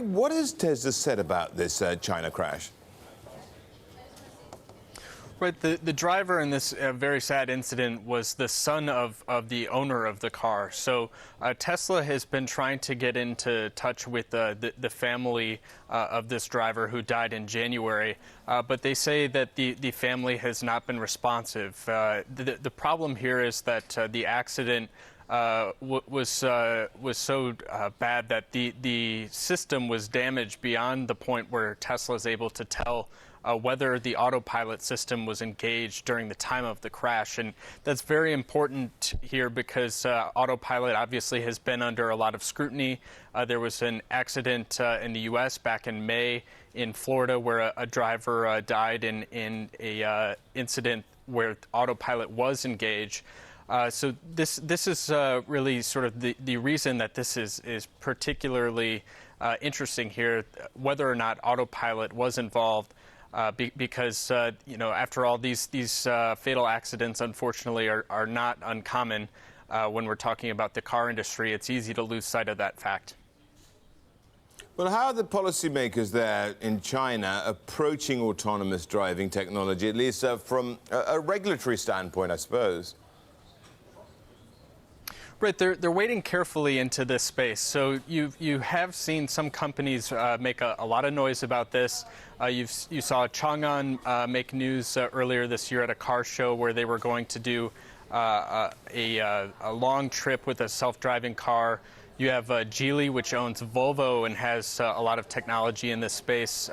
What has Tesla said about this China crash? Right, the driver in this very sad incident was the son of the owner of the car. So Tesla has been trying to get into touch with the family of this driver who died in January, but they say that the family has not been responsive. The problem here is that the accident was so bad that the system was damaged beyond the point where Tesla is able to tell whether the autopilot system was engaged during the time of the crash. And that's very important here because autopilot obviously has been under a lot of scrutiny. There was an accident in the U.S. back in May in Florida where a driver died in a incident where autopilot was engaged. So this is really sort of the reason that this is particularly interesting here, whether or not autopilot was involved, because after all, these fatal accidents unfortunately are not uncommon when we're talking about the car industry. It's easy to lose sight of that fact. Well, how are the policymakers there in China approaching autonomous driving technology, at least from a regulatory standpoint, I suppose? Right, they're wading carefully into this space. So you have seen some companies make a lot of noise about this. You saw Chang'an make news earlier this year at a car show where they were going to do a long trip with a self-driving car. You have Geely, which owns Volvo and has a lot of technology in this space,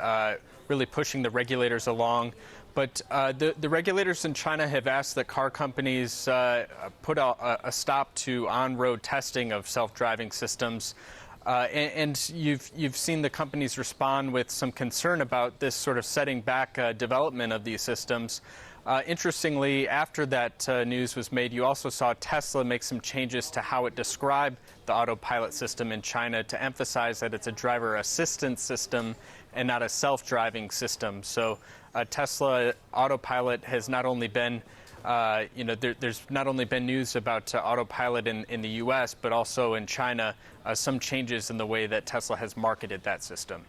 really pushing the regulators along. But the regulators in China have asked that car companies put a stop to on-road testing of self-driving systems. And you've seen the companies respond with some concern about this sort of setting back development of these systems. Interestingly, after that news was made, you also saw Tesla make some changes to how it described the autopilot system in China to emphasize that it's a driver assistance system and not a self-driving system. So Tesla autopilot has not only been, there's not only been news about autopilot in the U.S., but also in China, some changes in the way that Tesla has marketed that system.